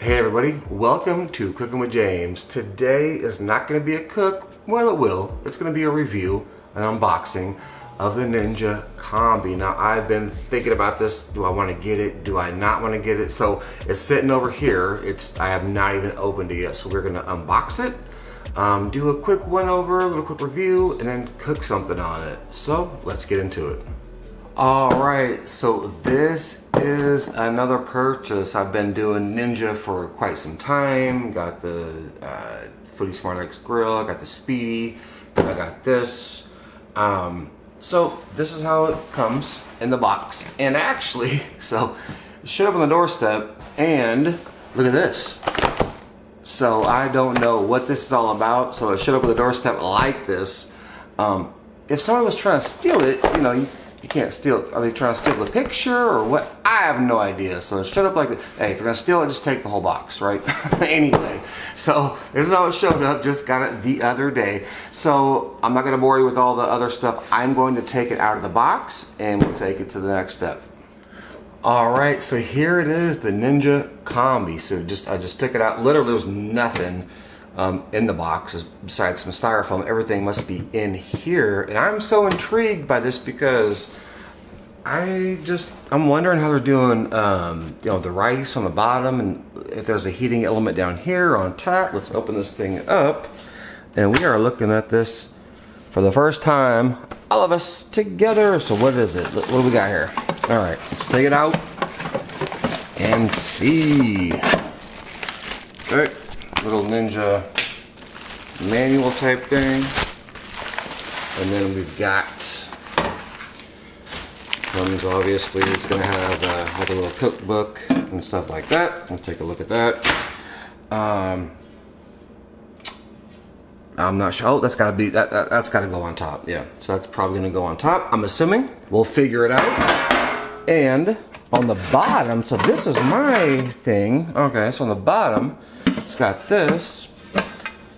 Hey everybody, welcome to Cooking with James. Today is not going to be a cook, well it will. It's going to be a review, an unboxing of the Ninja Combi. Now I've been thinking about this, do I want to get it, do I not want to get it? So it's sitting over here, I have not even opened it yet, so we're going to unbox it, do a quick went over, a little quick review, and then cook something on it. So let's get into it. Alright, so this is another purchase. I've been doing Ninja for quite some time. Got the Foodie Smart X grill, I got the Speedy, I got this. So this is how it comes in the box. And actually, so it showed up on the doorstep and look at this. So I don't know what this is all about. So it showed up on the doorstep like this. If someone was trying to steal it, you know, you can't steal it. Are they trying to steal the picture or what? I have no idea. So it showed up like this. Hey, if you're gonna steal it, just take the whole box, right? Anyway, so this is how it showed up. Just got it the other day. So I'm not gonna bore you with all the other stuff. I'm going to take it out of the box and we'll take it to the next step. All right, so here it is, the Ninja Combi. So I just took it out. Literally, there was nothing in the box besides some styrofoam. Everything must be in here, and I'm so intrigued by this because I'm wondering how they're doing you know, the rice on the bottom, and if there's a heating element down here on top. Let's open this thing up, and we are looking at this for the first time, all of us together. So what is it? What do we got here? All right, let's take it out and see. Okay. Little Ninja manual type thing, and then we've got comes obviously it's gonna have like a little cookbook and stuff like that. We'll take a look at that. I'm not sure. Oh, that's gotta be that's gotta go on top. Yeah, so that's probably gonna go on top, I'm assuming. We'll figure it out. And on the bottom, so this is my thing. Okay, so on the bottom it's got this,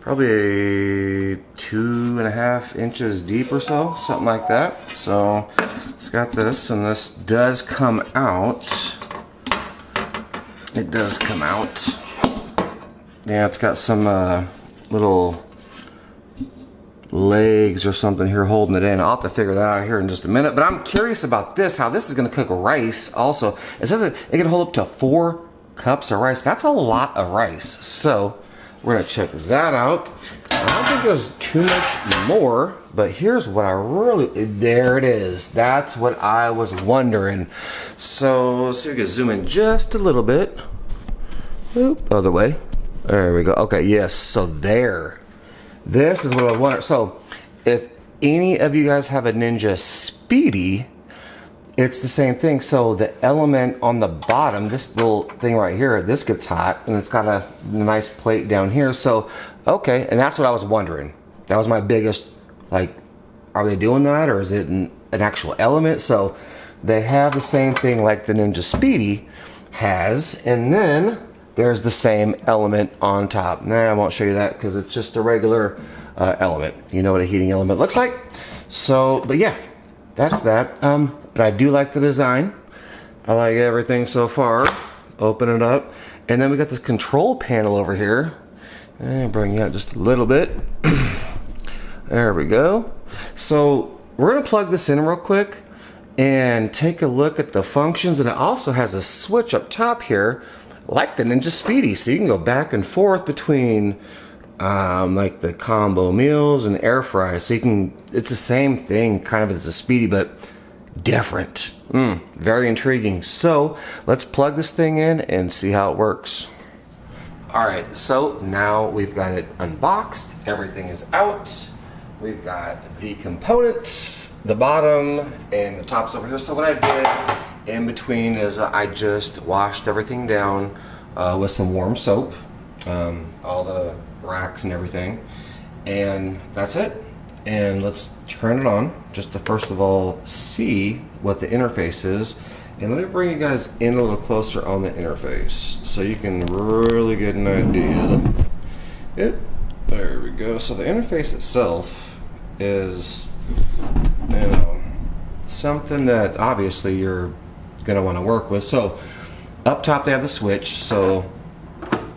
probably 2.5 inches deep or so, something like that. So it's got this, and this does come out. It does come out. Yeah, it's got some little legs or something here holding it in. I'll have to figure that out here in just a minute. But I'm curious about this, how this is going to cook rice also. It says it can hold up to 4 cups of rice. That's a lot of rice. So we're gonna check that out. I don't think there's too much more, but here's what there it is. That's what I was wondering. So let's see if we can zoom in just a little bit. Oop, other way. There we go. Okay, yes, so there. This is what I wonder. So if any of you guys have a Ninja Speedy, it's the same thing. So the element on the bottom, this little thing right here, this gets hot, and it's got a nice plate down here. So, okay, and that's what I was wondering. That was my biggest, like, are they doing that, or is it an actual element? So they have the same thing like the Ninja Speedy has, and then there's the same element on top. Nah, I won't show you that because it's just a regular element. You know what a heating element looks like. So, but yeah, that's that. But I do like the design. I like everything so far. Open it up. And then we got this control panel over here. And bring it up just a little bit. There we go. So we're gonna plug this in real quick and take a look at the functions. And it also has a switch up top here, like the Ninja Speedy. So you can go back and forth between like the combo meals and air fry. So you can, it's the same thing kind of as a Speedy, but different. Very intriguing. So let's plug this thing in and see how it works. Alright, so now we've got it unboxed. Everything is out. We've got the components, the bottom, and the top's over here. So what I did in between is I just washed everything down with some warm soap, all the racks and everything, and that's it. And let's turn it on just to first of all see what the interface is. And let me bring you guys in a little closer on the interface so you can really get an idea. There we go. So the interface itself is, you know, something that obviously you're gonna want to work with. So up top they have the switch, so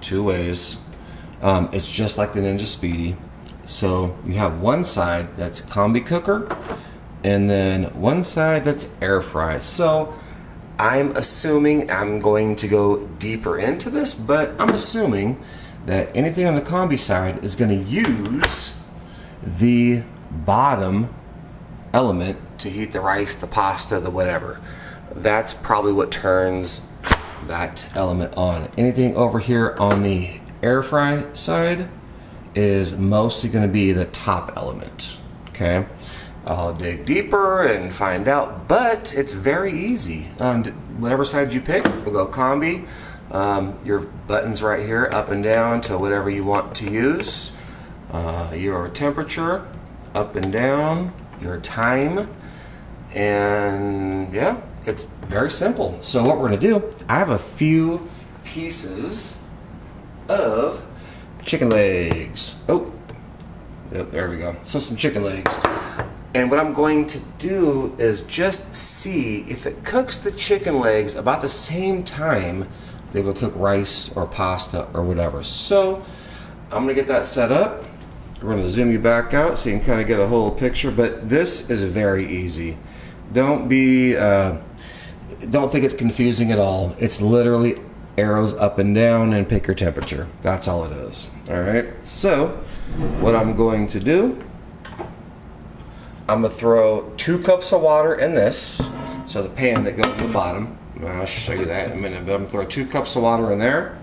two ways. It's just like the Ninja Speedy. So you have one side that's combi cooker, and then one side that's air fry. So I'm assuming I'm going to go deeper into this, but I'm assuming that anything on the combi side is going to use the bottom element to heat the rice, the pasta, the whatever. That's probably what turns that element on. Anything over here on the air fry side is mostly going to be the top element. Okay, I'll dig deeper and find out, but it's very easy. Whatever side you pick, we'll go combi. Your buttons right here, up and down to whatever you want to use. Your temperature, up and down, your time, and yeah, it's very simple. So what we're going to do, I have a few pieces of chicken legs. Oh, yep, there we go. So some chicken legs. And what I'm going to do is just see if it cooks the chicken legs about the same time they will cook rice or pasta or whatever. So I'm gonna get that set up. We're gonna zoom you back out so you can kind of get a whole picture, but this is very easy. Don't think it's confusing at all. It's literally arrows up and down and pick your temperature. That's all it is. All right, so what I'm going to do, I'm gonna throw 2 cups of water in this, so the pan that goes in the bottom. I'll show you that in a minute, but I'm gonna throw 2 cups of water in there.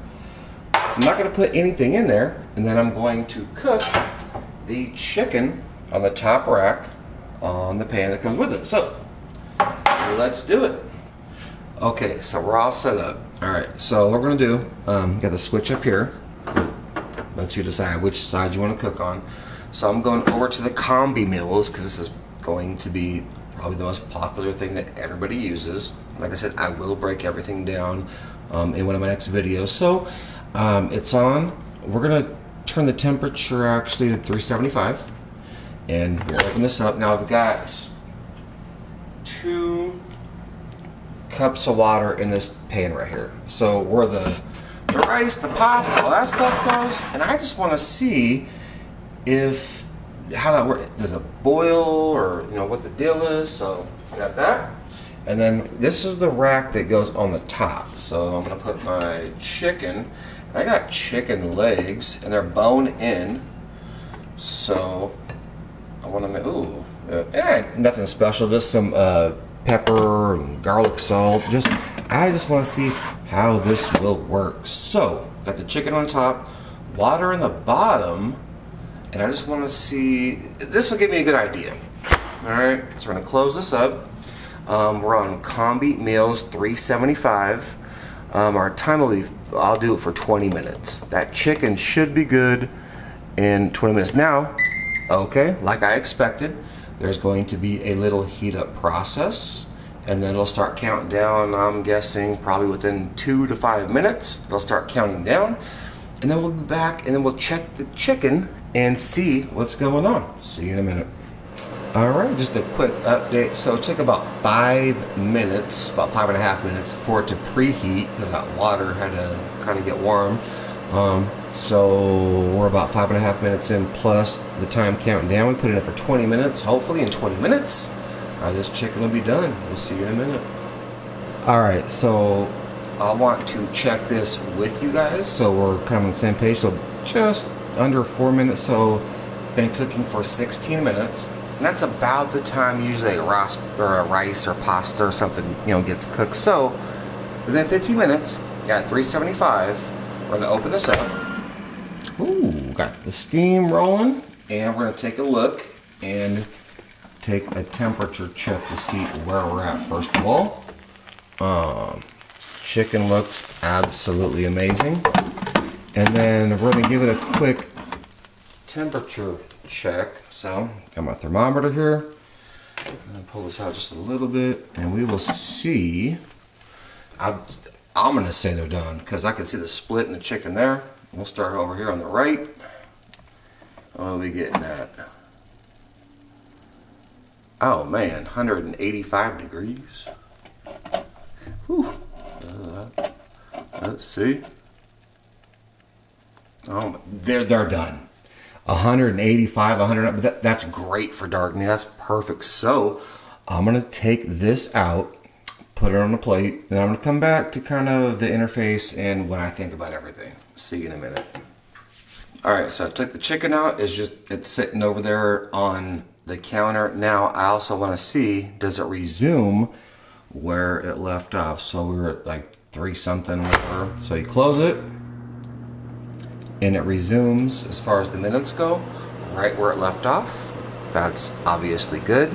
I'm not gonna put anything in there, and then I'm going to cook the chicken on the top rack on the pan that comes with it. So let's do it. Okay, so we're all set up. All right, so what we're gonna do, got the switch up here. Let you decide which side you want to cook on. So I'm going over to the combi meals because this is going to be probably the most popular thing that everybody uses. Like I said, I will break everything down in one of my next videos. So it's on. We're gonna turn the temperature actually to 375, and we'll open this up. Now I've got 2 cups of water in this pan right here. So where the rice, the pasta, all that stuff goes, and I just want to see if how that works. Does it boil, or what the deal is? So got that, and then this is the rack that goes on the top. So I'm gonna put my chicken. I got chicken legs, and they're bone in. So I want to make nothing special, just some pepper and garlic salt. I just want to see how this will work. So got the chicken on top, water in the bottom, and I just want to see, this will give me a good idea. All right, so we're gonna close this up. We're on combi meals 375. Our time will be, I'll do it for 20 minutes. That chicken should be good in 20 minutes. Now, okay, like I expected, there's going to be a little heat up process, and then it'll start counting down. I'm guessing probably within 2 to 5 minutes, it'll start counting down, and then we'll be back, and then we'll check the chicken and see what's going on. See you in a minute. All right, just a quick update. So it took about 5 minutes, about 5.5 minutes for it to preheat because that water had to kind of get warm. So we're about 5.5 minutes in plus the time counting down. We put it in for 20 minutes. Hopefully in 20 minutes, this chicken will be done. We'll see you in a minute. All right, so I want to check this with you guys so we're kind of on the same page. So just under 4 minutes. So been cooking for 16 minutes. And that's about the time usually a rice or pasta or something gets cooked. So within 15 minutes, at 375, we're gonna open this up. Ooh, got the steam rolling, and we're gonna take a look and take a temperature check to see where we're at. First of all, chicken looks absolutely amazing, and then we're gonna give it a quick temperature check. So got my thermometer here. I'm gonna pull this out just a little bit, and we will see. I'm gonna say they're done because I can see the split in the chicken there. We'll start over here on the right. What are we getting at? Oh man, 185 degrees. Whew. Let's see. They're done. 185, 100, but that's great for darkening. That's perfect. So I'm gonna take this out, put it on the plate, then I'm gonna come back to kind of the interface and what I think about everything. See you in a minute. All right, so I took the chicken out. It's sitting over there on the counter. Now I also want to see, does it resume where it left off? So we were at like 3 something, whatever. So you close it, and it resumes as far as the minutes go, right where it left off. That's obviously good,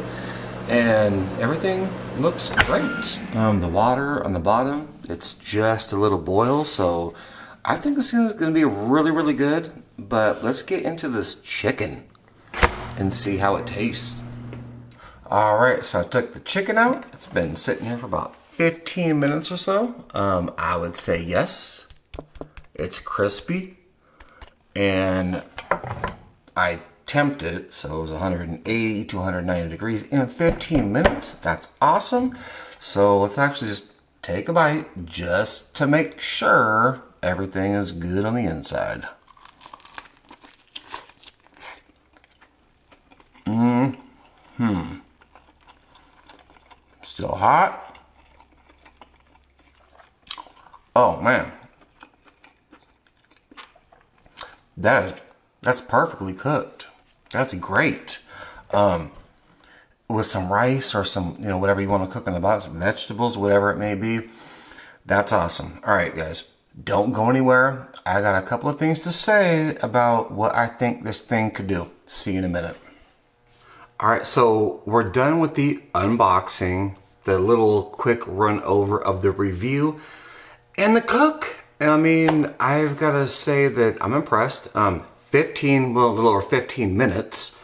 and everything looks great. The water on the bottom, it's just a little boil, so I think this is going to be really, really good. But let's get into this chicken and see how it tastes. All right, so I took the chicken out. It's been sitting here for about 15 minutes or so. I would say yes, it's crispy, and I temped it, so it was 180 to 190 degrees in 15 minutes. That's awesome. So let's actually just take a bite just to make sure everything is good on the inside. Still hot. Oh man, that's perfectly cooked. That's great. With some rice or some, whatever you want to cook in the bottom, vegetables, whatever it may be. That's awesome. All right, guys, don't go anywhere. I got a couple of things to say about what I think this thing could do. See you in a minute. All right, so we're done with the unboxing, the little quick run over of the review and the cook. I mean, I've got to say that I'm impressed. A little over 15 minutes.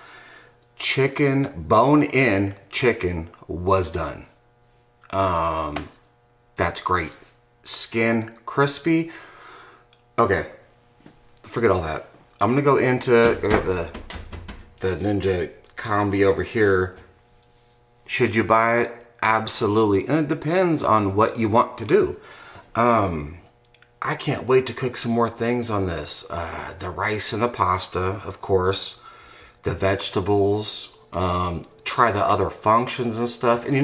Chicken, bone-in chicken was done. That's great. Skin crispy. Okay, forget all that. I'm gonna go into the Ninja Combi over here. Should you buy it? Absolutely. And it depends on what you want to do. I can't wait to cook some more things on this. The rice and the pasta, of course. The vegetables. Try the other functions and stuff. And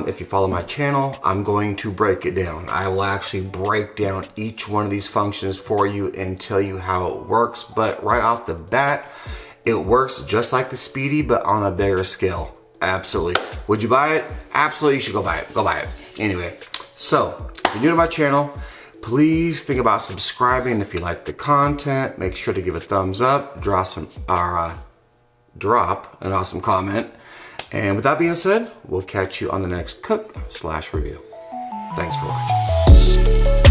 if you follow my channel, I'm going to break it down. I will actually break down each one of these functions for you and tell you how it works. But right off the bat, it works just like the Speedy, but on a bigger scale. Absolutely. Would you buy it? Absolutely, you should go buy it. Go buy it. Anyway, so if you're new to my channel, please think about subscribing. If you like the content, make sure to give a thumbs up, drop an awesome comment. And with that being said, we'll catch you on the next cook/review. Thanks for watching.